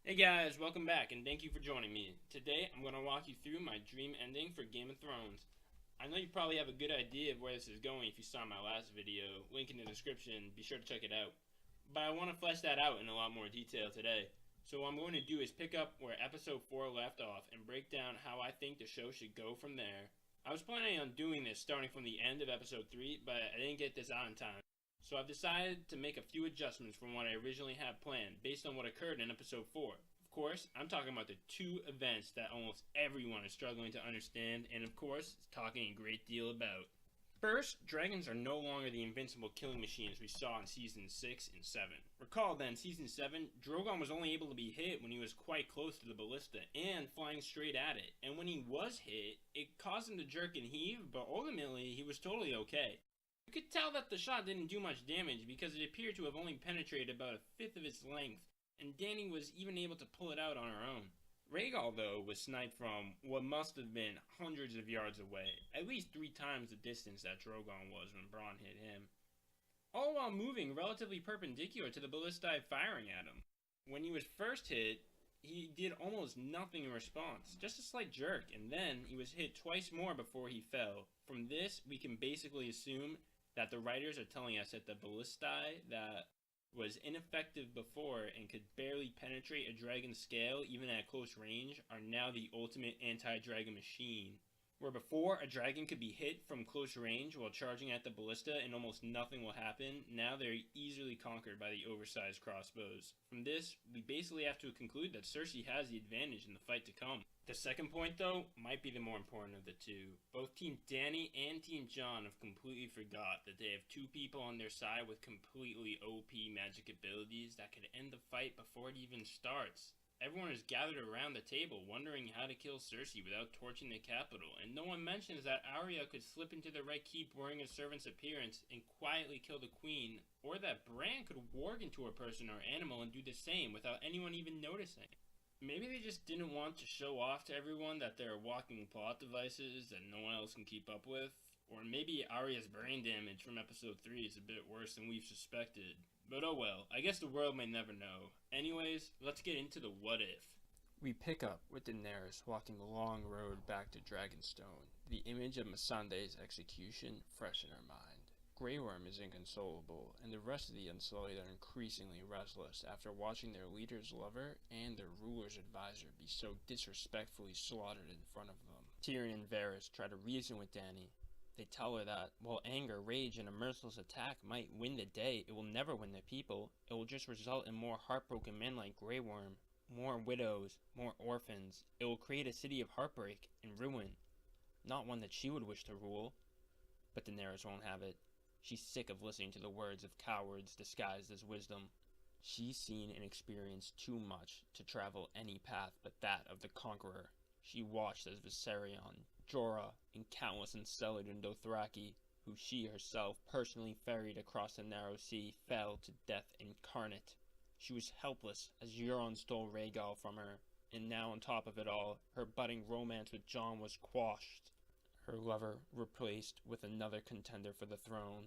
Hey guys, welcome back and thank you for joining me. Today I'm going to walk you through my dream ending for Game of Thrones. I know you probably have a good idea of where this is going if you saw my last video, link in the description, be sure to check it out. But I want to flesh that out in a lot more detail today. So what I'm going to do is pick up where episode 4 left off and break down how I think the show should go from there. I was planning on doing this starting from the end of episode 3, but I didn't get this out in time. So I've decided to make a few adjustments from what I originally had planned based on what occurred in episode 4. Of course, I'm talking about the two events that almost everyone is struggling to understand and of course, talking a great deal about. First, dragons are no longer the invincible killing machines we saw in Season 6 and 7. Recall that in Season 7, Drogon was only able to be hit when he was quite close to the ballista and flying straight at it, and when he was hit, it caused him to jerk and heave, but ultimately he was totally okay. You could tell that the shot didn't do much damage because it appeared to have only penetrated about a fifth of its length, and Dany was even able to pull it out on her own. Rhaegal, though, was sniped from what must have been hundreds of yards away, at least 3 times the distance that Drogon was when Bronn hit him, all while moving relatively perpendicular to the ballistae firing at him. When he was first hit, he did almost nothing in response, just a slight jerk, and then he was hit twice more before he fell. From this, we can basically assume that the writers are telling us that the ballistae that was ineffective before and could barely penetrate a dragon's scale even at close range are now the ultimate anti-dragon machine. Where before a dragon could be hit from close range while charging at the ballista and almost nothing will happen, now they're easily conquered by the oversized crossbows. From this, we basically have to conclude that Cersei has the advantage in the fight to come. The second point, though, might be the more important of the two. Both Team Dany and Team Jon have completely forgot that they have two people on their side with completely OP magic abilities that could end the fight before it even starts. Everyone is gathered around the table wondering how to kill Cersei without torching the capital, and no one mentions that Arya could slip into the Red Keep wearing a servant's appearance and quietly kill the queen, or that Bran could warg into a person or animal and do the same without anyone even noticing. Maybe they just didn't want to show off to everyone that they're walking plot devices that no one else can keep up with. Or maybe Arya's brain damage from episode 3 is a bit worse than we've suspected. But oh well, I guess the world may never know. Anyways, let's get into the what if. We pick up with Daenerys walking the long road back to Dragonstone, the image of Missandei's execution fresh in her mind. Grey Worm is inconsolable, and the rest of the Unsullied are increasingly restless after watching their leader's lover and their ruler's advisor be so disrespectfully slaughtered in front of them. Tyrion and Varys try to reason with Dany. They tell her that, while anger, rage, and a merciless attack might win the day, it will never win the people. It will just result in more heartbroken men like Grey Worm, more widows, more orphans. It will create a city of heartbreak and ruin, not one that she would wish to rule. But Daenerys won't have it. She's sick of listening to the words of cowards disguised as wisdom. She's seen and experienced too much to travel any path but that of the conqueror. She watched as Viserion, Jorah, and countless Unsullied and Dothraki, who she herself personally ferried across the narrow sea, fell to death incarnate. She was helpless as Euron stole Rhaegal from her, and now on top of it all, her budding romance with Jon was quashed. Her lover replaced with another contender for the throne,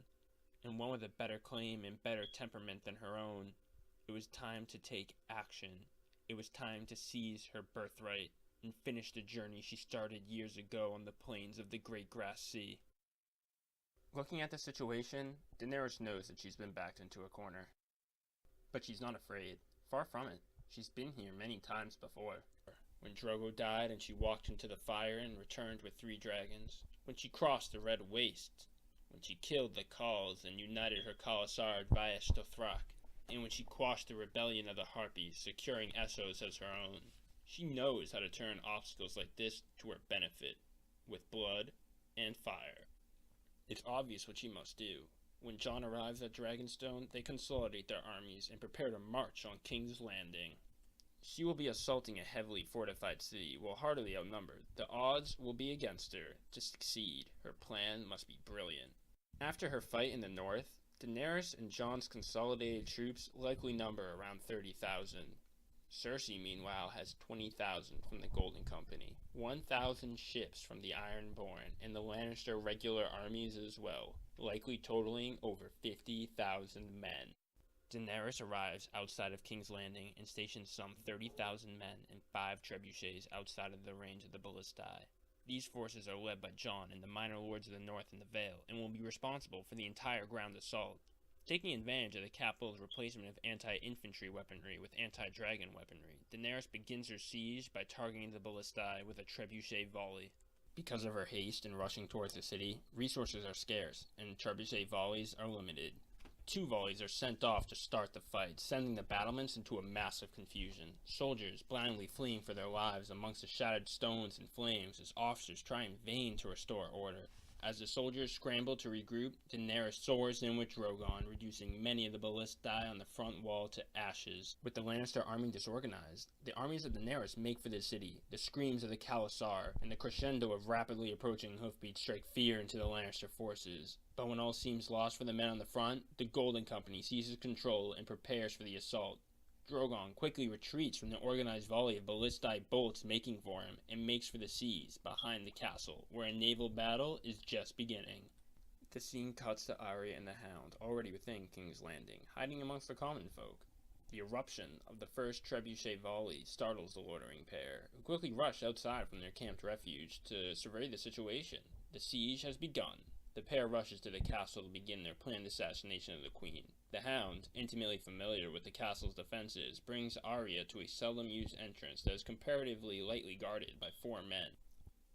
and one with a better claim and better temperament than her own. It was time to take action. It was time to seize her birthright and finish the journey she started years ago on the plains of the Great Grass Sea. Looking at the situation, Daenerys knows that she's been backed into a corner. But she's not afraid. Far from it. She's been here many times before. When Drogo died and she walked into the fire and returned with 3 dragons. When she crossed the Red Waste. When she killed the Khals and united her Khalasar Vaes Dothrak. And when she quashed the rebellion of the Harpies, securing Essos as her own. She knows how to turn obstacles like this to her benefit, with blood and fire. It's obvious what she must do. When Jon arrives at Dragonstone, they consolidate their armies and prepare to march on King's Landing. She will be assaulting a heavily fortified city, while heartily outnumbered. The odds will be against her. To succeed, her plan must be brilliant. After her fight in the north, Daenerys and Jon's consolidated troops likely number around 30,000. Cersei, meanwhile, has 20,000 from the Golden Company, 1,000 ships from the Ironborn, and the Lannister regular armies as well, likely totaling over 50,000 men. Daenerys arrives outside of King's Landing and stations some 30,000 men and 5 trebuchets outside of the range of the ballistae. These forces are led by Jon and the minor lords of the north in the Vale, and will be responsible for the entire ground assault. Taking advantage of the capital's replacement of anti-infantry weaponry with anti-dragon weaponry, Daenerys begins her siege by targeting the ballistae with a trebuchet volley. Because of her haste in rushing towards the city, resources are scarce, and trebuchet volleys are limited. 2 volleys are sent off to start the fight, sending the battlements into a massive confusion. Soldiers blindly fleeing for their lives amongst the shattered stones and flames as officers try in vain to restore order. As the soldiers scramble to regroup, Daenerys soars in with Drogon, reducing many of the ballistae on the front wall to ashes. With the Lannister army disorganized, the armies of Daenerys make for the city. The screams of the Khalasar and the crescendo of rapidly approaching hoofbeats strike fear into the Lannister forces. But when all seems lost for the men on the front, the Golden Company seizes control and prepares for the assault. Drogon quickly retreats from the organized volley of ballistae bolts making for him and makes for the seas behind the castle, where a naval battle is just beginning. The scene cuts to Arya and the Hound, already within King's Landing, hiding amongst the common folk. The eruption of the first trebuchet volley startles the loitering pair, who quickly rush outside from their camped refuge to survey the situation. The siege has begun. The pair rushes to the castle to begin their planned assassination of the queen. The Hound, intimately familiar with the castle's defenses, brings Arya to a seldom-used entrance that is comparatively lightly guarded by 4 men.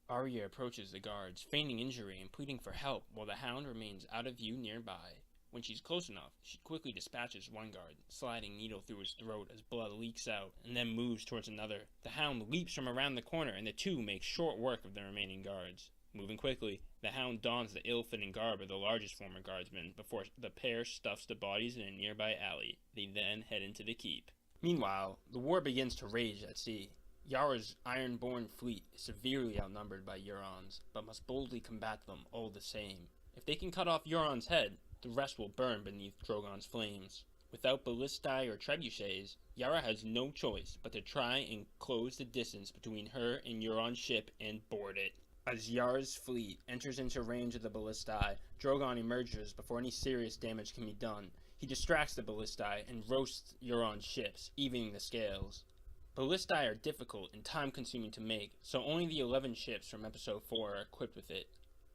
Arya approaches the guards, feigning injury and pleading for help, while the Hound remains out of view nearby. When she's close enough, she quickly dispatches one guard, sliding needle through his throat as blood leaks out, and then moves towards another. The Hound leaps from around the corner, and the two make short work of the remaining guards. Moving quickly, the Hound dons the ill-fitting garb of the largest former guardsman before the pair stuffs the bodies in a nearby alley. They then head into the keep. Meanwhile, the war begins to rage at sea. Yara's iron-born fleet is severely outnumbered by Eurons, but must boldly combat them all the same. If they can cut off Euron's head, the rest will burn beneath Drogon's flames. Without ballistae or trebuchets, Yara has no choice but to try and close the distance between her and Euron's ship and board it. As Yara's fleet enters into range of the ballistae, Drogon emerges before any serious damage can be done. He distracts the ballistae and roasts Euron's ships, evening the scales. Ballistae are difficult and time-consuming to make, so only the 11 ships from Episode 4 are equipped with it.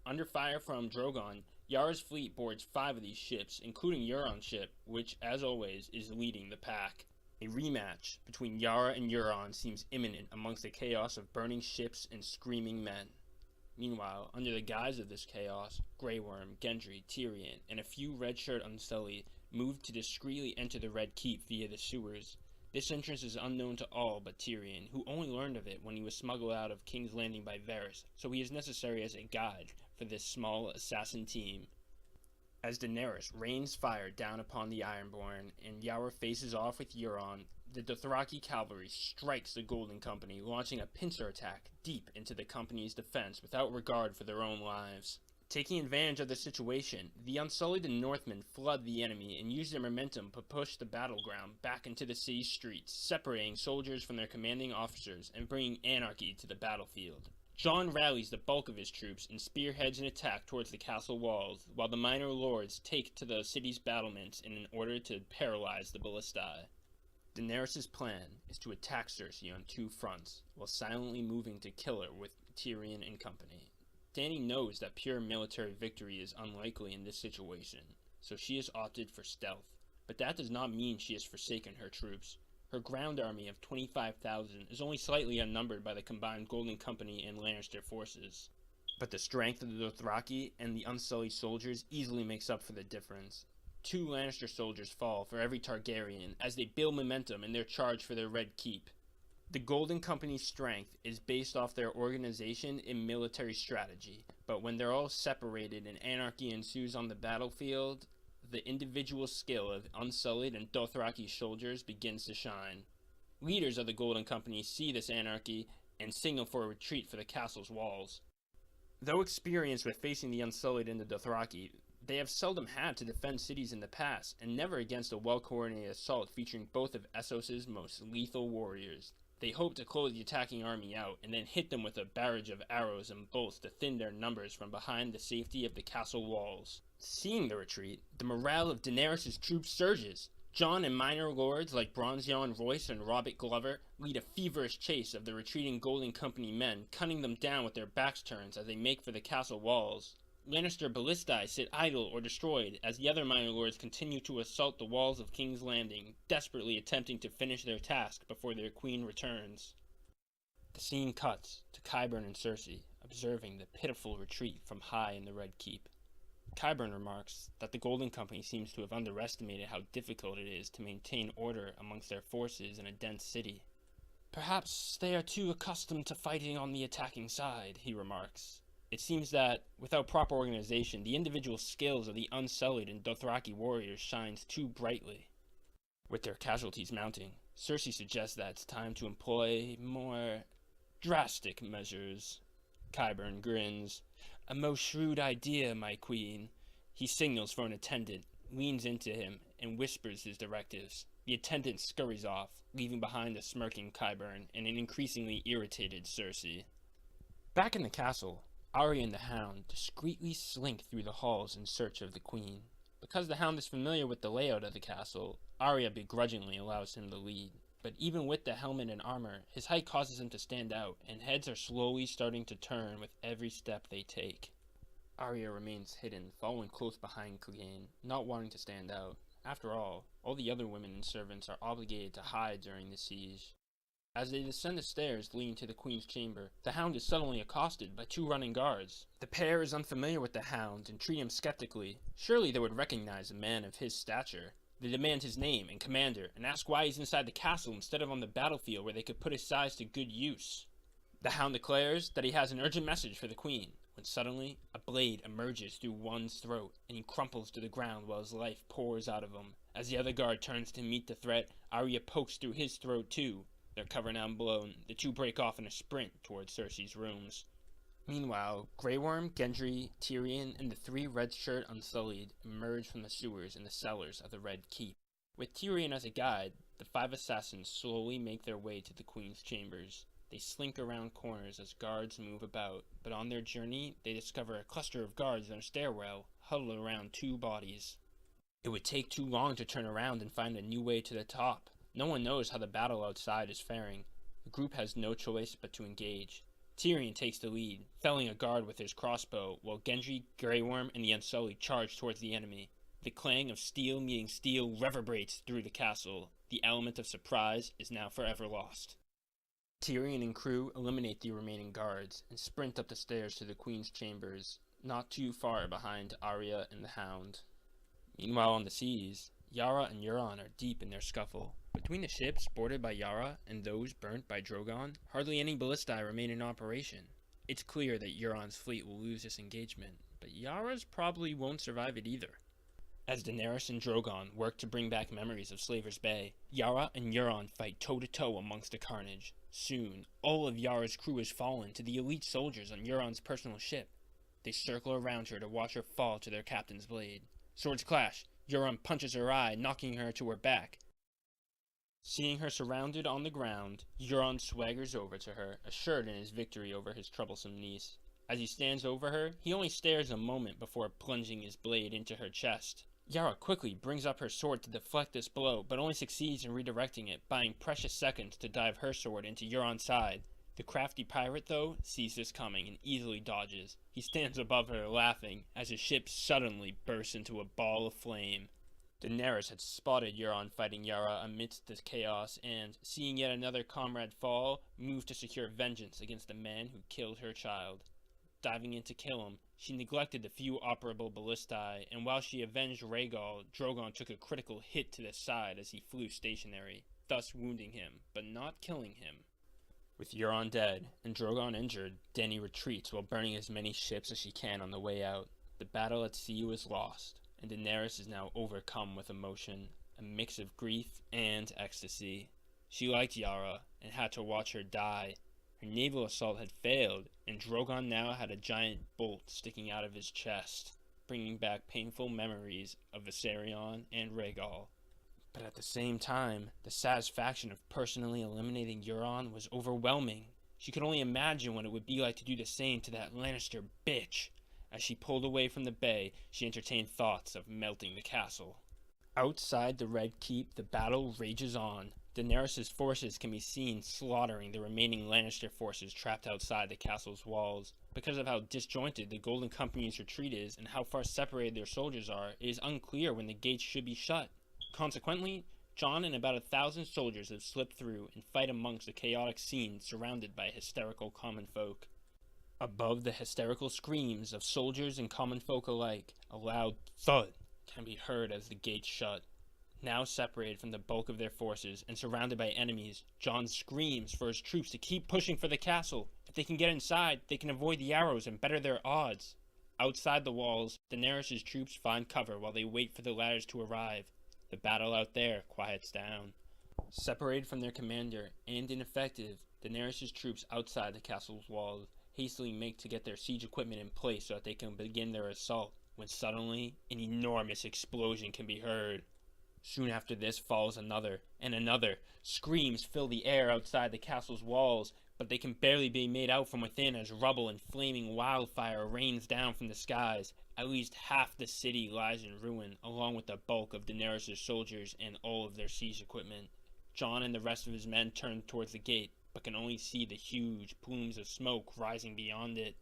Under fire from Drogon, Yara's fleet boards 5 of these ships, including Euron's ship, which, as always, is leading the pack. A rematch between Yara and Euron seems imminent amongst the chaos of burning ships and screaming men. Meanwhile, under the guise of this chaos, Grey Worm, Gendry, Tyrion, and a few red-shirt Unsullied moved to discreetly enter the Red Keep via the sewers. This entrance is unknown to all but Tyrion, who only learned of it when he was smuggled out of King's Landing by Varys, so he is necessary as a guide for this small assassin team. As Daenerys rains fire down upon the Ironborn and Yara faces off with Euron, the Dothraki cavalry strikes the Golden Company, launching a pincer attack deep into the company's defense without regard for their own lives. Taking advantage of the situation, the Unsullied and Northmen flood the enemy and use their momentum to push the battleground back into the city's streets, separating soldiers from their commanding officers and bringing anarchy to the battlefield. Jon rallies the bulk of his troops and spearheads an attack towards the castle walls, while the minor lords take to the city's battlements in order to paralyze the ballistae. Daenerys' plan is to attack Cersei on 2 fronts, while silently moving to kill her with Tyrion and company. Dany knows that pure military victory is unlikely in this situation, so she has opted for stealth. But that does not mean she has forsaken her troops. Her ground army of 25,000 is only slightly outnumbered by the combined Golden Company and Lannister forces. But the strength of the Dothraki and the Unsullied soldiers easily makes up for the difference. 2 Lannister soldiers fall for every Targaryen as they build momentum in their charge for their Red Keep. The Golden Company's strength is based off their organization and military strategy, but when they're all separated and anarchy ensues on the battlefield, the individual skill of Unsullied and Dothraki soldiers begins to shine. Leaders of the Golden Company see this anarchy and signal for a retreat for the castle's walls. Though experienced with facing the Unsullied and the Dothraki, they have seldom had to defend cities in the past, and never against a well-coordinated assault featuring both of Essos' most lethal warriors. They hope to close the attacking army out, and then hit them with a barrage of arrows and bolts to thin their numbers from behind the safety of the castle walls. Seeing the retreat, the morale of Daenerys' troops surges. Jon and minor lords like Bronzeyon Royce and Robert Glover lead a feverish chase of the retreating Golden Company men, cutting them down with their backs turned as they make for the castle walls. Lannister ballistae sit idle or destroyed as the other minor lords continue to assault the walls of King's Landing, desperately attempting to finish their task before their queen returns. The scene cuts to Qyburn and Cersei, observing the pitiful retreat from high in the Red Keep. Qyburn remarks that the Golden Company seems to have underestimated how difficult it is to maintain order amongst their forces in a dense city. Perhaps they are too accustomed to fighting on the attacking side, he remarks. It seems that, without proper organization, the individual skills of the Unsullied and Dothraki warriors shines too brightly. With their casualties mounting, Cersei suggests that it's time to employ more drastic measures. Qyburn grins. A most shrewd idea, my queen. He signals for an attendant, leans into him, and whispers his directives. The attendant scurries off, leaving behind a smirking Qyburn and an increasingly irritated Cersei. Back in the castle, Arya and the Hound discreetly slink through the halls in search of the queen. Because the Hound is familiar with the layout of the castle, Arya begrudgingly allows him the lead. But even with the helmet and armor, his height causes him to stand out, and heads are slowly starting to turn with every step they take. Arya remains hidden, following close behind Clegane, not wanting to stand out. After all the other women and servants are obligated to hide during the siege. As they descend the stairs leading to the Queen's chamber, the Hound is suddenly accosted by two running guards. The pair is unfamiliar with the Hound and treat him skeptically. Surely they would recognize a man of his stature. They demand his name and commander, and ask why he's inside the castle instead of on the battlefield where they could put his size to good use. The Hound declares that he has an urgent message for the Queen, when suddenly a blade emerges through one's throat, and he crumples to the ground while his life pours out of him. As the other guard turns to meet the threat, Arya pokes through his throat too. Their cover now blown, the two break off in a sprint towards Cersei's rooms. Meanwhile, Grey Worm, Gendry, Tyrion, and the three red-shirt Unsullied emerge from the sewers in the cellars of the Red Keep. With Tyrion as a guide, the five assassins slowly make their way to the Queen's chambers. They slink around corners as guards move about, but on their journey, they discover a cluster of guards on a stairwell, huddled around two bodies. It would take too long to turn around and find a new way to the top. No one knows how the battle outside is faring. The group has no choice but to engage. Tyrion takes the lead, felling a guard with his crossbow, while Gendry, Grey Worm, and the Unsullied charge towards the enemy. The clang of steel meeting steel reverberates through the castle. The element of surprise is now forever lost. Tyrion and crew eliminate the remaining guards, and sprint up the stairs to the Queen's chambers, not too far behind Arya and the Hound. Meanwhile on the seas, Yara and Euron are deep in their scuffle. Between the ships boarded by Yara and those burnt by Drogon, hardly any ballistae remain in operation. It's clear that Euron's fleet will lose this engagement, but Yara's probably won't survive it either. As Daenerys and Drogon work to bring back memories of Slaver's Bay, Yara and Euron fight toe-to-toe amongst the carnage. Soon, all of Yara's crew has fallen to the elite soldiers on Euron's personal ship. They circle around her to watch her fall to their captain's blade. Swords clash. Euron punches her eye, knocking her to her back. Seeing her surrounded on the ground, Euron swaggers over to her, assured in his victory over his troublesome niece. As he stands over her, he only stares a moment before plunging his blade into her chest. Yara quickly brings up her sword to deflect this blow, but only succeeds in redirecting it, buying precious seconds to dive her sword into Euron's side. The crafty pirate, though, sees this coming and easily dodges. He stands above her, laughing, as his ship suddenly bursts into a ball of flame. Daenerys had spotted Euron fighting Yara amidst the chaos and, seeing yet another comrade fall, moved to secure vengeance against the man who killed her child. Diving in to kill him, she neglected the few operable ballistae, and while she avenged Rhaegal, Drogon took a critical hit to the side as he flew stationary, thus wounding him, but not killing him. With Euron dead and Drogon injured, Dany retreats while burning as many ships as she can on the way out. The battle at sea was lost, and Daenerys is now overcome with emotion, a mix of grief and ecstasy. She liked Yara, and had to watch her die. Her naval assault had failed, and Drogon now had a giant bolt sticking out of his chest, bringing back painful memories of Viserion and Rhaegal. But at the same time, the satisfaction of personally eliminating Euron was overwhelming. She could only imagine what it would be like to do the same to that Lannister bitch. As she pulled away from the bay, she entertained thoughts of melting the castle. Outside the Red Keep, the battle rages on. Daenerys' forces can be seen slaughtering the remaining Lannister forces trapped outside the castle's walls. Because of how disjointed the Golden Company's retreat is and how far separated their soldiers are, it is unclear when the gates should be shut. Consequently, Jon and about 1,000 soldiers have slipped through and fight amongst a chaotic scene surrounded by hysterical common folk. Above the hysterical screams of soldiers and common folk alike, a loud thud can be heard as the gates shut. Now separated from the bulk of their forces and surrounded by enemies, Jon screams for his troops to keep pushing for the castle. If they can get inside, they can avoid the arrows and better their odds. Outside the walls, Daenerys' troops find cover while they wait for the ladders to arrive. The battle out there quiets down. Separated from their commander and ineffective, Daenerys' troops outside the castle's walls hastily make to get their siege equipment in place so that they can begin their assault, when suddenly an enormous explosion can be heard. Soon after this follows another, and another. Screams fill the air outside the castle's walls, but they can barely be made out from within as rubble and flaming wildfire rains down from the skies. At least half the city lies in ruin, along with the bulk of Daenerys' soldiers and all of their siege equipment. Jon and the rest of his men turn towards the gate, but can only see the huge plumes of smoke rising beyond it.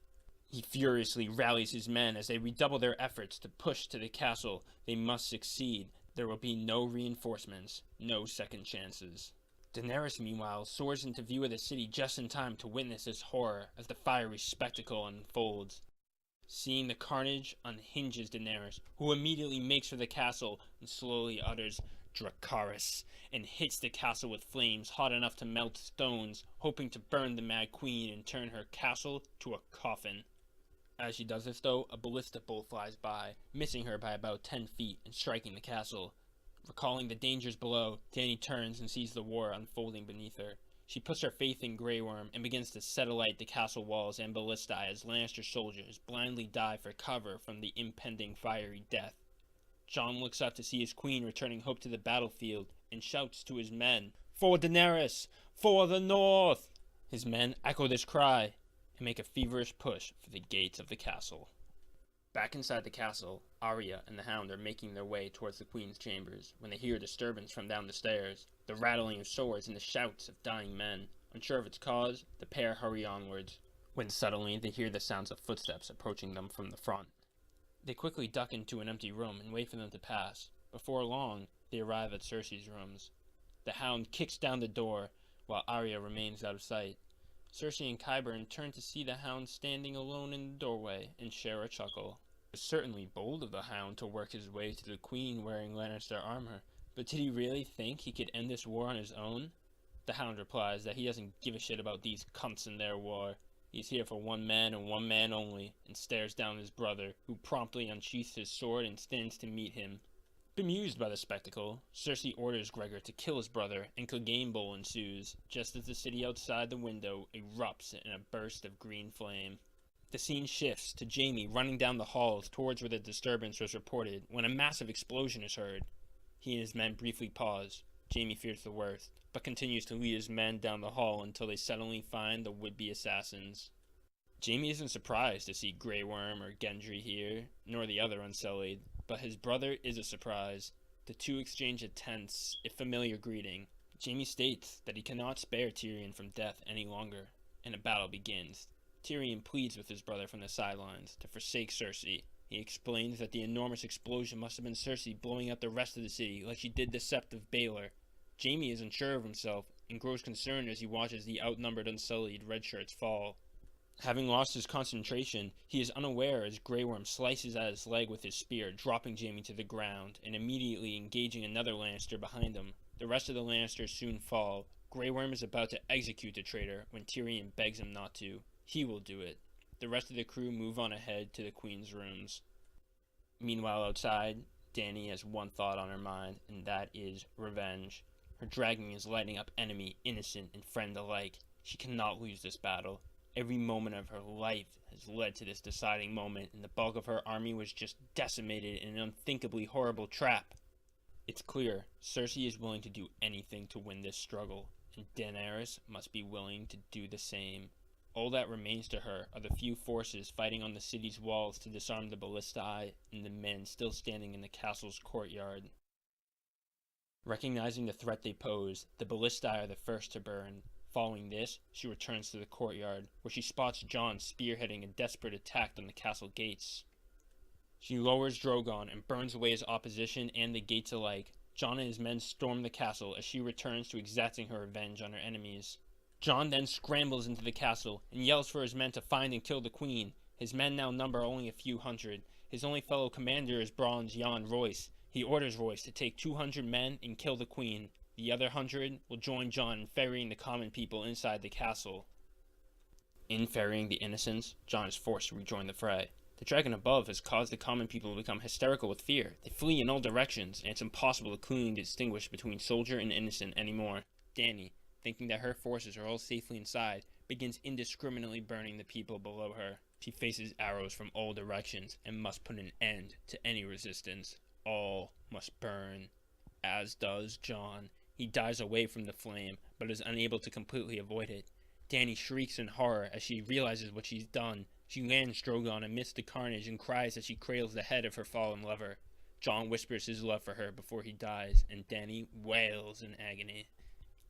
He furiously rallies his men as they redouble their efforts to push to the castle. They must succeed. There will be no reinforcements, no second chances. Daenerys, meanwhile, soars into view of the city just in time to witness this horror as the fiery spectacle unfolds. Seeing the carnage unhinges Daenerys, who immediately makes for the castle and slowly utters Dracarys and hits the castle with flames hot enough to melt stones, hoping to burn the Mad Queen and turn her castle to a coffin. As she does this, though, a ballista bolt flies by, missing her by about 10 feet and striking the castle. Recalling the dangers below, Dany turns and sees the war unfolding beneath her. She puts her faith in Grey Worm and begins to set alight the castle walls and ballistae as Lannister soldiers blindly dive for cover from the impending fiery death. Jon looks up to see his queen returning hope to the battlefield and shouts to his men, "For Daenerys! For the North!" His men echo this cry and make a feverish push for the gates of the castle. Back inside the castle, Arya and the Hound are making their way towards the Queen's chambers when they hear a disturbance from down the stairs, the rattling of swords and the shouts of dying men. Unsure of its cause, the pair hurry onwards, when suddenly they hear the sounds of footsteps approaching them from the front. They quickly duck into an empty room and wait for them to pass. Before long, they arrive at Cersei's rooms. The Hound kicks down the door, while Arya remains out of sight. Cersei and Qyburn turn to see the Hound standing alone in the doorway and share a chuckle. It was certainly bold of the Hound to work his way to the Queen wearing Lannister armor, but did he really think he could end this war on his own? The Hound replies that he doesn't give a shit about these cunts and their war. He's here for one man and one man only, and stares down his brother, who promptly unsheaths his sword and stands to meet him. Bemused by the spectacle, Cersei orders Gregor to kill his brother, and Clegane Bowl ensues, just as the city outside the window erupts in a burst of green flame. The scene shifts to Jaime running down the halls towards where the disturbance was reported, when a massive explosion is heard. He and his men briefly pause. Jaime fears the worst, but continues to lead his men down the hall until they suddenly find the would-be assassins. Jaime isn't surprised to see Grey Worm or Gendry here, nor the other Unsullied, but his brother is a surprise. The two exchange a tense, if familiar greeting. Jaime states that he cannot spare Tyrion from death any longer, and a battle begins. Tyrion pleads with his brother from the sidelines to forsake Cersei. He explains that the enormous explosion must have been Cersei blowing up the rest of the city like she did the Sept of Baelor. Jaime is unsure of himself and grows concerned as he watches the outnumbered Unsullied redshirts fall. Having lost his concentration, he is unaware as Grey Worm slices at his leg with his spear, dropping Jaime to the ground, and immediately engaging another Lannister behind him. The rest of the Lannisters soon fall. Grey Worm is about to execute the traitor when Tyrion begs him not to. He will do it. The rest of the crew move on ahead to the Queen's rooms. Meanwhile outside, Dany has one thought on her mind, and that is revenge. Her dragon is lighting up enemy, innocent, and friend alike. She cannot lose this battle. Every moment of her life has led to this deciding moment, and the bulk of her army was just decimated in an unthinkably horrible trap. It's clear Cersei is willing to do anything to win this struggle, and Daenerys must be willing to do the same. All that remains to her are the few forces fighting on the city's walls to disarm the ballistae and the men still standing in the castle's courtyard. Recognizing the threat they pose, the ballistae are the first to burn. Following this, she returns to the courtyard, where she spots Jon spearheading a desperate attack on the castle gates. She lowers Drogon and burns away his opposition and the gates alike. Jon and his men storm the castle as she returns to exacting her revenge on her enemies. Jon then scrambles into the castle and yells for his men to find and kill the queen. His men now number only a few hundred. His only fellow commander is Bronze Yohn Royce. He orders Royce to take 200 men and kill the queen. The other 100 will join Jon in ferrying the common people inside the castle. In ferrying the innocents, Jon is forced to rejoin the fray. The dragon above has caused the common people to become hysterical with fear. They flee in all directions, and it's impossible to clearly distinguish between soldier and innocent anymore. Dany, thinking that her forces are all safely inside, begins indiscriminately burning the people below her. She faces arrows from all directions and must put an end to any resistance. All must burn, as does Jon. He dives away from the flame, but is unable to completely avoid it. Dany shrieks in horror as she realizes what she's done. She lands Drogon amidst the carnage and cries as she cradles the head of her fallen lover. Jon whispers his love for her before he dies, and Dany wails in agony.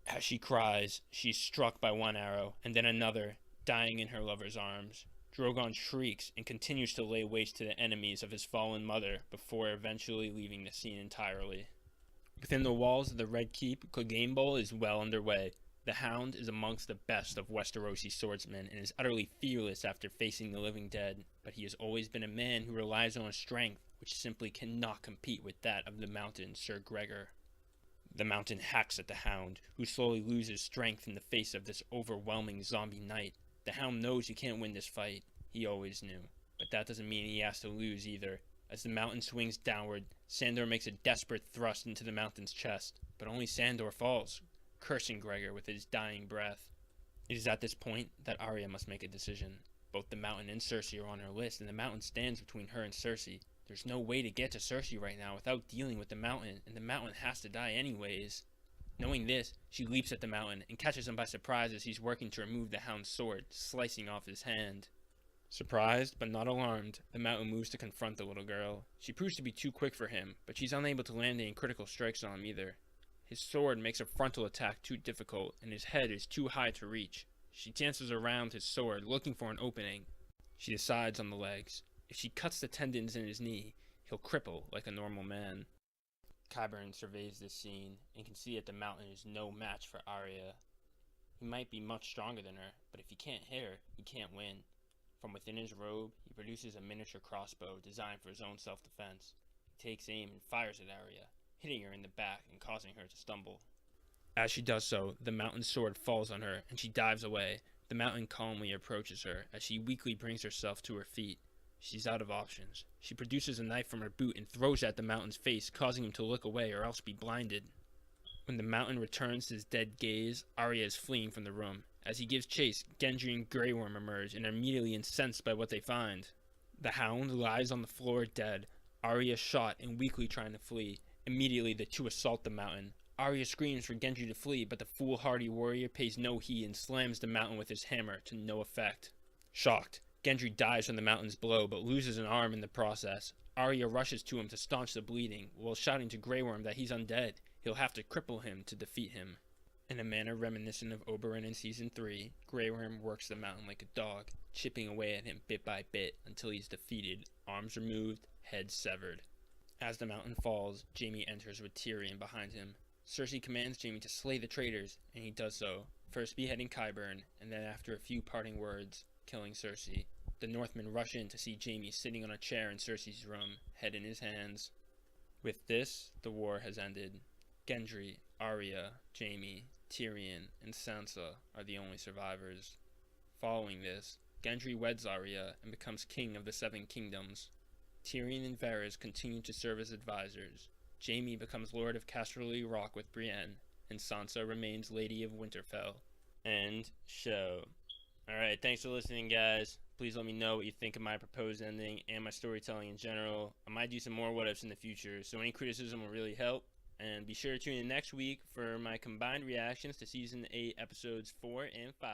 As she cries, she's struck by one arrow, and then another, dying in her lover's arms. Drogon shrieks and continues to lay waste to the enemies of his fallen mother before eventually leaving the scene entirely. Within the walls of the Red Keep, Clegane Bowl is well underway. The Hound is amongst the best of Westerosi swordsmen and is utterly fearless after facing the living dead, but he has always been a man who relies on his strength, which simply cannot compete with that of the Mountain Ser Gregor. The Mountain hacks at the Hound, who slowly loses strength in the face of this overwhelming zombie knight. The Hound knows he can't win this fight. He always knew. But that doesn't mean he has to lose either. As the Mountain swings downward, Sandor makes a desperate thrust into the Mountain's chest, but only Sandor falls, cursing Gregor with his dying breath. It is at this point that Arya must make a decision. Both the Mountain and Cersei are on her list, and the Mountain stands between her and Cersei. There's no way to get to Cersei right now without dealing with the Mountain, and the Mountain has to die anyways. Knowing this, she leaps at the Mountain and catches him by surprise as he's working to remove the Hound's sword, slicing off his hand. Surprised, but not alarmed, the Mountain moves to confront the little girl. She proves to be too quick for him, but she's unable to land any critical strikes on him either. His sword makes a frontal attack too difficult, and his head is too high to reach. She dances around his sword, looking for an opening. She decides on the legs. If she cuts the tendons in his knee, he'll cripple like a normal man. Qyburn surveys this scene, and can see that the Mountain is no match for Arya. He might be much stronger than her, but if he can't hit her, he can't win. From within his robe, he produces a miniature crossbow designed for his own self-defense. He takes aim and fires at Arya, hitting her in the back and causing her to stumble. As she does so, the Mountain's sword falls on her, and she dives away. The Mountain calmly approaches her, as she weakly brings herself to her feet. She's out of options. She produces a knife from her boot and throws at the Mountain's face, causing him to look away or else be blinded. When the Mountain returns his dead gaze, Arya is fleeing from the room. As he gives chase, Gendry and Grey Worm emerge and are immediately incensed by what they find. The Hound lies on the floor dead, Arya shot and weakly trying to flee. Immediately the two assault the Mountain. Arya screams for Gendry to flee, but the foolhardy warrior pays no heed and slams the Mountain with his hammer to no effect. Shocked, Gendry dives from the Mountain's blow but loses an arm in the process. Arya rushes to him to staunch the bleeding, while shouting to Grey Worm that he's undead. He'll have to cripple him to defeat him. In a manner reminiscent of Oberyn in Season 3, Grey Worm works the Mountain like a dog, chipping away at him bit by bit until he's defeated, arms removed, head severed. As the Mountain falls, Jaime enters with Tyrion behind him. Cersei commands Jaime to slay the traitors, and he does so, first beheading Qyburn, and then after a few parting words, killing Cersei. The Northmen rush in to see Jaime sitting on a chair in Cersei's room, head in his hands. With this, the war has ended. Gendry, Arya, Jaime, Tyrion, and Sansa are the only survivors. Following this, Gendry weds Arya and becomes king of the Seven Kingdoms. Tyrion and Varys continue to serve as advisors. Jaime becomes Lord of Casterly Rock with Brienne, and Sansa remains Lady of Winterfell. End show. Alright, thanks for listening, guys. Please let me know what you think of my proposed ending and my storytelling in general. I might do some more what-ifs in the future, so any criticism will really help. And be sure to tune in next week for my combined reactions to Season 8, Episodes 4 and 5.